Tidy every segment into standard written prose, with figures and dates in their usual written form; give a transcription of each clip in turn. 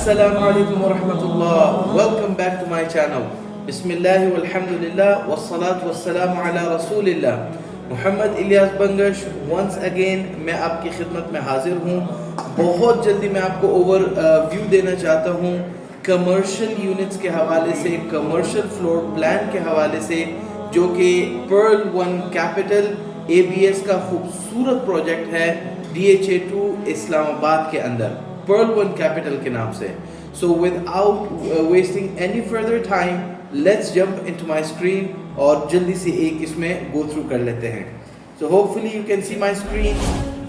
Assalamu alaikum wa rahmatullah. Welcome back to my channel. Bismillah walhamdulillah wassalatu wassalamu ala rasulillah. Muhammad Ilyas Bangash once again میں آپ کی خدمت میں حاضر ہوں. بہت جلدی میں آپ کو اوور ویو دینا چاہتا ہوں کمرشل یونٹس کے حوالے سے, کمرشل فلور پلان کے حوالے سے, جو کہ Pearl one capital A B S کا خوبصورت پروجیکٹ ہے DHA2 اسلام آباد کے اندر, پرل ون کیپٹل کے نام سے. So without wasting any further time, let's jump into my screen اور جلدی سے ایک اس میں go through کر لیتے ہیں. So hopefully you can see my screen.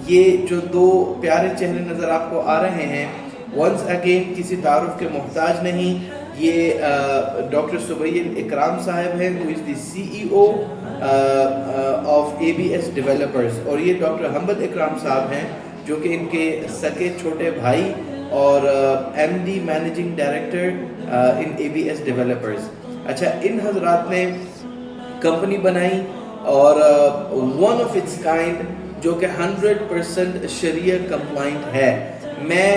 یہ جو دو پیارے چہرے نظر آپ کو آ رہے ہیں, once again کسی تعارف کے محتاج نہیں, یہ ڈاکٹر سبیل اکرام صاحب ہیں, who is the CEO of ABS Developers, اور یہ ڈاکٹر حنبل اکرام صاحب ہیں جو کہ ان کے سکے چھوٹے بھائی اور MD مینیجنگ ڈائریکٹر ان ABS Developers. اچھا, ان حضرات نے کمپنی بنائی اور one of its kind جو کہ 100% شریعہ کمپلائنٹ ہے. میں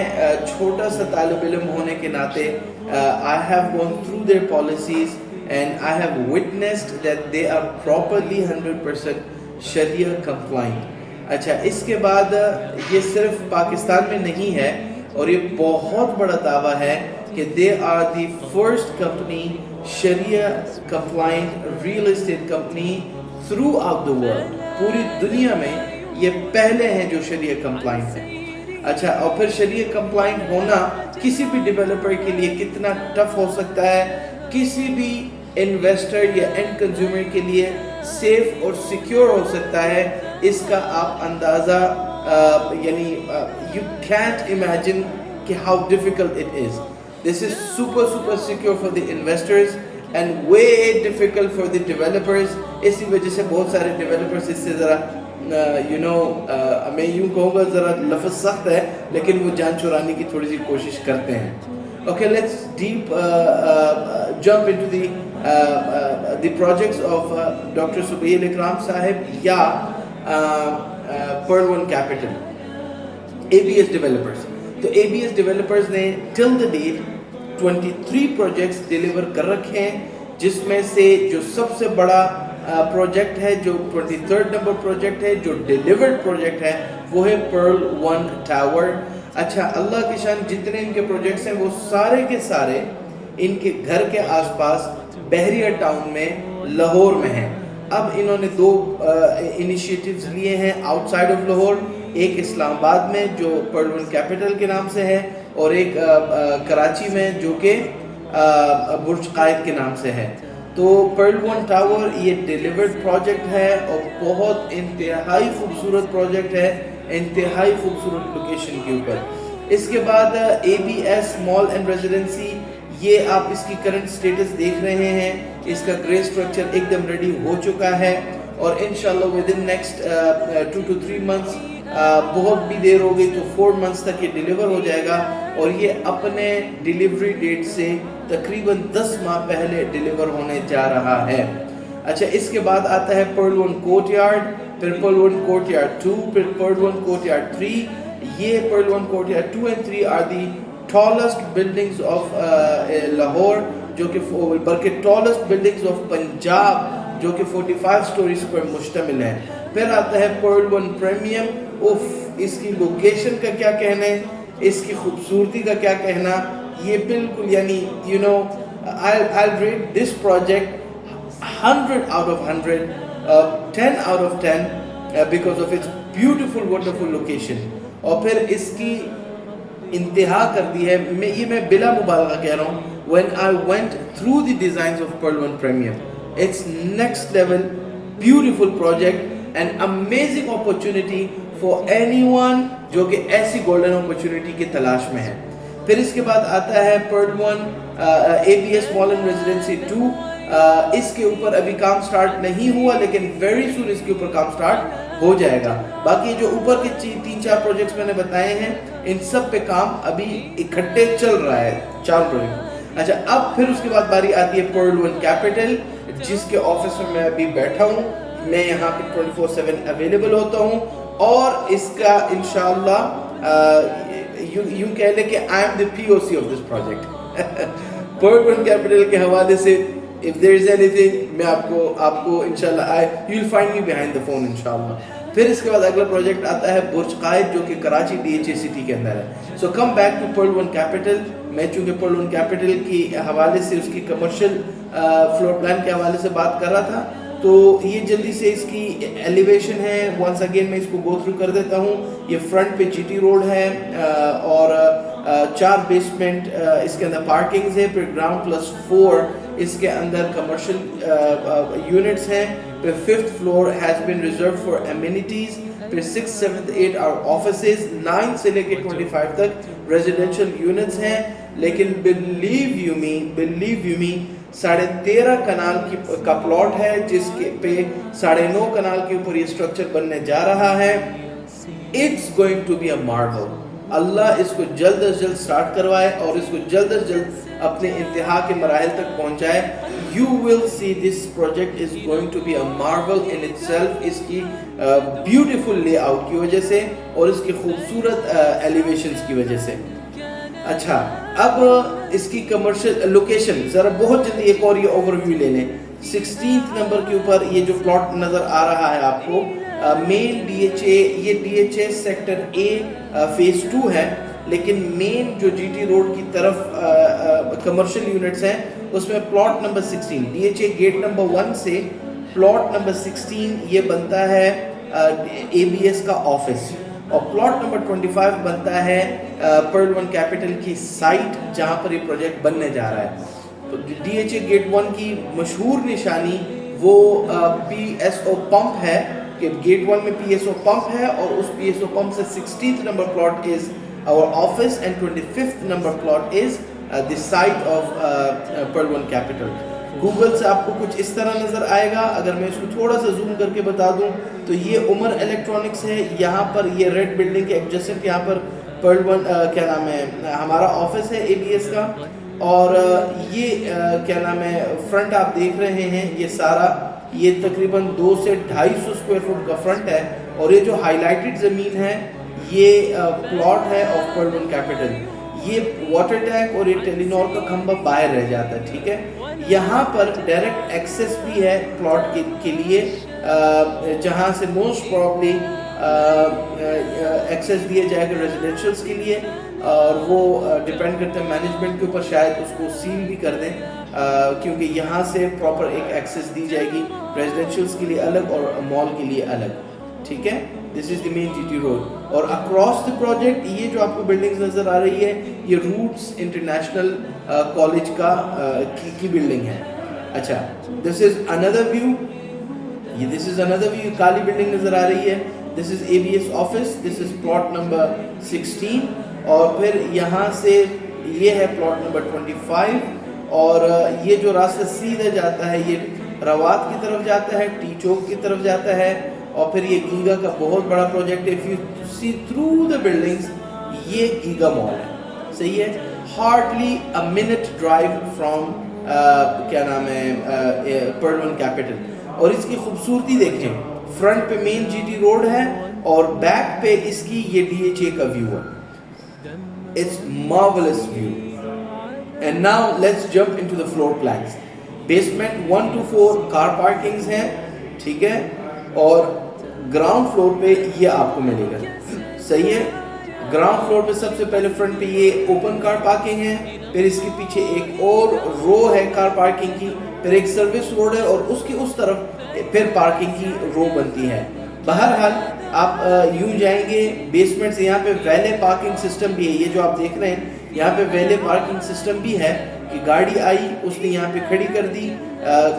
چھوٹا سا طالب علم ہونے کے ناطے I have gone through their policies and I have witnessed that they are properly 100% Shariah compliant. اچھا, اس کے بعد یہ صرف پاکستان میں نہیں ہے اور یہ بہت بڑا دعویٰ ہے کہ they are the first company Shariah compliant real estate company throughout the world. پوری دنیا میں یہ پہلے ہیں جو شریعہ compliant ہیں. اچھا, اور پھر شریعہ compliant ہونا کسی بھی ڈیولپر کے لیے کتنا ٹف ہو سکتا ہے, کسی بھی انویسٹر یا اینڈ کنزیومر کے لیے سیف اور سیکیور ہو سکتا ہے, اس کا آپ اندازہ یعنی you can't imagine کہ how difficult it is. This is super secure for the investors and way difficult for the developers. اسی وجہ سے بہت سارے developers اس سے ذرا میں یوں کہوں گا ذرا لفظ سخت ہے لیکن وہ جان چرانے کی تھوڑی سی کوشش کرتے ہیں. Okay, let's jump into the projects of Dr. Subail Ikram Sahib یا Pearl One Capital, ABS Developers. تو ABS Developers نے till the date 23 projects deliver کر رکھے ہیں, جس میں سے جو سب سے بڑا پروجیکٹ ہے, جو 23rd نمبر پروجیکٹ ہے, جو ڈیلیورڈ پروجیکٹ ہے, وہ ہے پرل ون ٹاور. اچھا, اللہ کی شان, جتنے ان کے پروجیکٹس ہیں وہ سارے کے سارے ان کے گھر کے آس پاس بحریہ ٹاؤن میں لاہور میں ہیں. اب انہوں نے دو انیشیٹیوز لیے ہیں آؤٹ سائڈ آف لاہور, ایک اسلام آباد میں جو پرل ون کیپٹل کے نام سے ہے, اور ایک کراچی میں جو کہ برج قائد کے نام سے ہے. تو پرل ون ٹاور یہ ڈیلیورڈ پروجیکٹ ہے اور بہت انتہائی خوبصورت پروجیکٹ ہے, انتہائی خوبصورت لوکیشن کے اوپر. اس کے بعد ABS مال اینڈ ریزیڈنسی, یہ آپ اس کی کرنٹ سٹیٹس دیکھ رہے ہیں, اس کا گرے سٹرکچر ایک دم ریڈی ہو چکا ہے اور انشاءاللہ with in next 2 to 3 months, بہت بھی دیر ہو گئی تو 4 months تک یہ ڈیلیور ہو جائے گا, اور یہ اپنے ڈیلیوری ڈیٹ سے تقریباً 10 ماہ پہلے ڈیلیور ہونے جا رہا ہے. اچھا, اس کے بعد آتا ہے پرل ون کورٹ یارڈ, پھر پرل ون کورٹ یارڈ 2, پھر پرل ون کورٹ یارڈ 3. یہ Pearl one court yard 2 and 3 are the tallest buildings of Lahore, جو کہ بلکہ tallest buildings of پنجاب, جو کہ 45 stories پر مشتمل ہے. پھر آتا ہے پرل ون پریمیم. اوف, اس کی لوکیشن کا کیا کہنا ہے, اس کی خوبصورتی کا کیا کہنا, یہ بالکل یعنی I'll rate this project 100 out of 100, 10 out of 10 because of its beautiful wonderful location. اور پھر اس کی انتہا کر دی ہے, یہ میں بلا مبالغہ کہہ رہا ہوں, when I went through the designs of Pearl One Premium, it's next level beautiful project and amazing opportunity for anyone جو کہ ایسی گولڈن اپرچونٹی کی تلاش میں ہے. پھر اس کے بعد آتا ہے Pearl one ABS mall and residency 2. اس کے اوپر ابھی کام سٹارٹ نہیں ہوا لیکن ویری سون اس کے اوپر کام سٹارٹ ہو جائے گا. باقی جو اوپر کے 3-4 پروجیکٹس میں نے بتائے ہیں ان سب پہ کام ابھی اکٹھے چل رہا ہے, 4 پروجیکٹ. اچھا, اب پھر اس کے بعد باری آتی ہے پرل ون کیپٹل, جس کے آفس میں میں ابھی بیٹھا ہوں. میں یہاں پہ 24/7 اویلیبل ہوتا ہوں اور اس کا انشاءاللہ یوں کہہ لیں کہ I am the POC of this project. Pearl 1 Capital کے حوالے سے if there is anything میں آپ کو انشاءاللہ you will find me behind the phone انشاءاللہ. پھر اس کے بعد اگلا پروجیکٹ آتا ہے برج قائد جو کہ کراچی DHA سٹی کے اندر ہے. So come back to Pearl 1 Capital. میں چونکہ Pearl 1 Capital کی حوالے سے اس کی کمرشل فلور پلان کے حوالے سے بات کر رہا تھا, تو یہ جلدی سے اس کی ایلیویشن ہے. ونس اگین میں اس کو گو تھرو کر دیتا ہوں. یہ فرنٹ پہ GT روڈ ہے اور 4 بیسمنٹ اس کے اندر پارکنگز ہے, پھر گراؤنڈ پلس 4 اس کے اندر کمرشل یونٹس ہیں. پھر 5th floor has been reserved for amenities. پھر 6th 7th 8 اور آفیسز, 9 سے لے کے 25 تک ریزیڈینشل یونٹس ہیں. لیکن بلیو یو می 13.5 کنال کا پلاٹ ہے جس کے پہ 9.5 کنال کے اوپر یہ اسٹرکچر بننے جا رہا ہے. It's going to be a marvel. اللہ اس کو جلد از جلد سٹارٹ کروائے اور اس کو جلد از جلد اپنے انتہا کے مراحل تک پہنچائے. You will see this project is going to be a marvel in itself. اس کی بیوٹیفل لے آؤٹ کی وجہ سے اور اس کی خوبصورت ایلیویشنز کی وجہ سے. اچھا, اب اس کی کمرشل لوکیشن ذرا بہت جلدی ایک اور یہ اوور ویو لے لیں. 16th نمبر کے اوپر یہ جو پلاٹ نظر آ رہا ہے آپ کو, مین DHA, یہ DHA سیکٹر A فیز 2 ہے, لیکن مین جو GT روڈ کی طرف کمرشل یونٹس ہیں اس میں plot number 16 DHA gate number 1 سے پلاٹ نمبر 16 یہ بنتا ہے ABS کا آفس, اور پلاٹ نمبر 25 بنتا ہے Pearl 1 Capital کی سائٹ جہاں پر یہ پروجیکٹ بننے جا رہا ہے. تو DHA گیٹ 1 کی مشہور نشانی وہ PSO پمپ ہے کہ گیٹ 1 میں PSO پمپ ہے, اور اس PSO پمپ سے 16th number plot is our office and 25th number plot is the site of Pearl 1 Capital. Google سے آپ کو کچھ اس طرح نظر آئے گا. اگر میں اس کو تھوڑا سا زوم کر کے بتا دوں تو یہ عمر الیکٹرانکس ہے. یہاں پر یہ ریڈ بلڈنگ کے ایڈجسٹنٹ یہاں پر Pearl 1 کیا نام ہے ہمارا آفس ہے ABS کا, اور یہ کیا نام ہے فرنٹ آپ دیکھ رہے ہیں یہ سارا, یہ تقریباً 200 سے 250 اسکوائر فٹ کا فرنٹ ہے, اور یہ جو ہائی لائٹڈ زمین ہے یہ پلاٹ ہے آف Pearl 1 Capital. یہ واٹر ٹینک اور یہ ٹیلی نور کا کھمبا باہر رہ جاتا ہے, ٹھیک ہے. یہاں پر ڈائریکٹ ایکسیس بھی ہے پلاٹ کے لیے, جہاں سے موسٹ پروبلی ایکسیس دیا جائے گا ریزیڈینشلز کے لیے, اور وہ ڈیپینڈ کرتے ہیں مینجمنٹ کے اوپر, شاید اس کو سیل بھی کر دیں کیونکہ یہاں سے پراپر ایک ایکسیس دی جائے گی ریزیڈینشلز کے لیے الگ اور مال کے لیے الگ, ٹھیک ہے. This is the main GT road. اور across the project یہ جو آپ کو بلڈنگز نظر آ رہی ہے یہ روٹس انٹرنیشنل کالج کا کی بلڈنگ ہے. اچھا, this is another view. This is another view. Kali building نظر آ رہی ہے. This is ABS office. This is plot number 16. اور پھر یہاں سے یہ ہے plot number 25. اور یہ جو راستہ سیدھا جاتا ہے یہ روات کی طرف جاتا ہے, ٹی چوک کی طرف جاتا ہے, اور پھر یہ گیگا کا بہت بڑا پروجیکٹ ہے. If you see through the buildings, یہ گیگا مال ہے, صحیح ہے. hardly a minute drive from کیا نام ہے Pearl 1 Capital. اور اس کی خوبصورتی دیکھیں, فرنٹ پہ مین GT روڈ ہے اور بیک پہ اس کی یہ DHA کا ویو ہے. It's marvelous view. And now let's jump into the floor plans. Basement 1 to 4 car parkings ہیں, ٹھیک ہے, اور گراؤنڈ فلور پہ یہ آپ کو ملے گا, صحیح ہے. گراؤنڈ فلور پہ سب سے پہلے فرنٹ پہ یہ اوپن کار پارکنگ ہے, پھر اس کے پیچھے ایک اور رو ہے کار پارکنگ کی, پھر ایک سروس روڈ ہے, اور اس کی اس طرف پھر پارکنگ کی رو بنتی ہے. بہرحال آپ یوں جائیں گے بیسمنٹ سے, یہاں پہ ویلے پارکنگ سسٹم بھی ہے. یہ جو آپ دیکھ رہے ہیں یہاں پہ ویلے پارکنگ سسٹم بھی ہے کہ گاڑی آئی اس نے یہاں پہ کھڑی کر دی,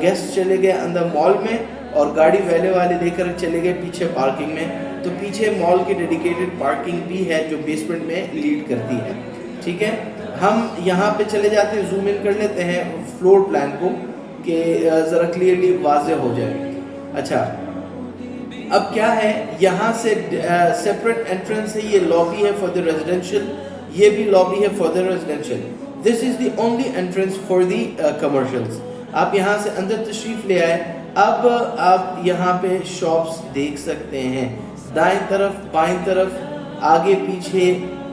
گیسٹ چلے گئے اندر مال میں اور گاڑی ویلے والے لے کر چلے گئے پیچھے پارکنگ میں. تو پیچھے مال کی ڈیڈیکیٹڈ پارکنگ بھی ہے جو بیسمنٹ میں لیڈ کرتی ہے, ٹھیک ہے. ہم یہاں پہ چلے جاتے ہیں, زوم ان کر لیتے ہیں فلور پلان کو کہ ذرا کلیئرلی واضح ہو جائے. اچھا, اب کیا ہے, یہاں سے سیپریٹ انٹرنس ہے, یہ لابی ہے فار دی ریزیڈینشیل, یہ بھی لابی ہے for the residential. This is the only entrance for the commercials. آپ یہاں سے اندر تشریف لے آئے. اب آپ یہاں پہ شاپس دیکھ سکتے ہیں, دائیں طرف بائیں طرف آگے پیچھے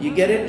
you get it।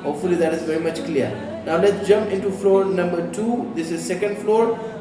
Hopefully that is very much clear. Now let's jump into floor number 2. This is second floor.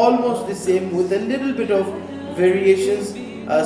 almost the same with a little bit of variations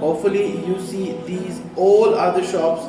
Hopefully you see these all are the shops,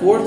4th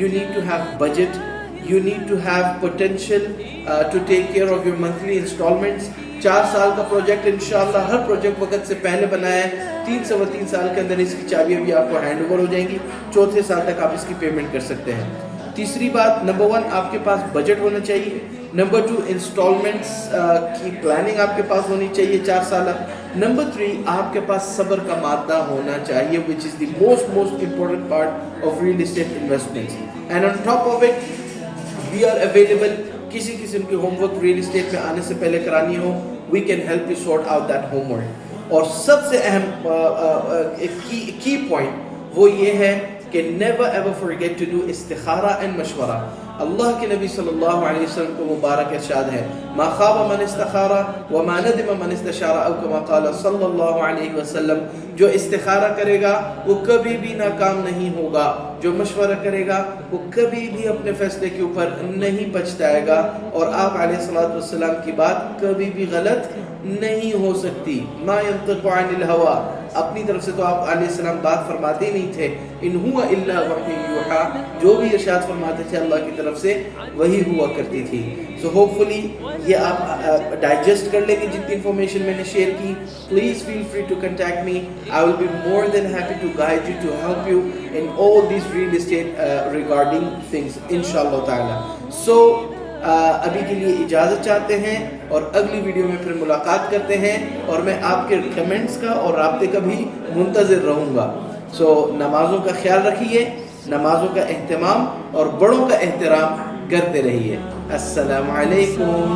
you need to have budget, you need to have potential to take care of your monthly installments. 4 سال کا project انشاءاللہ ہر project وقت سے پہلے بنایا ہے. 3 سال کے اندر اس کی چابیاں بھی آپ کو ہینڈ اوور ہو جائیں گی. 4تھے سال تک آپ اس کی پیمنٹ کر سکتے ہیں. تیسری بات, نمبر 1 آپ کے پاس بجٹ ہونا چاہیے. نمبر 2 انسٹالمنٹس کی پلاننگ آپ کے پاس ہونی چاہیے 4 سالہ. نمبر 3 آپ کے پاس صبر کا مادہ ہونا چاہیے, which is the most important part of real estate investments. And on top of it, we are available. کسی قسم کی ہوم ورک ریئل اسٹیٹ میں آنے سے پہلے کرانی ہو, we can help you sort out that homework. اور سب سے اہم کی پوائنٹ وہ یہ ہے کہ never ever forget to do استخارہ and مشورہ. اللہ کے نبی صلی اللہ علیہ وسلم کو مبارک ارشاد ہے, ما خاب من استخارہ وما ندم من استشارہ, او کما قال صلی اللہ علیہ وسلم, جو استخارہ کرے گا وہ کبھی بھی ناکام نہیں ہوگا, جو مشورہ کرے گا وہ کبھی بھی اپنے فیصلے کے اوپر نہیں پچھتائے گا, اور آپ علیہ الصلوۃ والسلام کی بات کبھی بھی غلط نہیں ہو سکتی. ما ينطق عن الهوى, اپنی طرف سے تو آپ علیہ السلام بات فرماتے ہی نہیں تھے. ان هو الا وحی یوحیٰ, جو بھی ارشاد فرماتے تھے اللہ کی طرف سے وہی ہوا کرتی تھی. سو ہوپ فلی یہ آپ ڈائجسٹ کر لیں گے جتنی انفارمیشن میں نے شیئر کی. Please feel free to contact me, I will be more than happy to guide you, to help you in all these real estate regarding things انشاءاللہ تعالی. سو ابھی کے لیے اجازت چاہتے ہیں اور اگلی ویڈیو میں پھر ملاقات کرتے ہیں, اور میں آپ کے کمنٹس کا اور رابطے کا بھی منتظر رہوں گا. سو نمازوں کا خیال رکھیے, نمازوں کا اہتمام اور بڑوں کا احترام کرتے رہیے. السلام علیکم.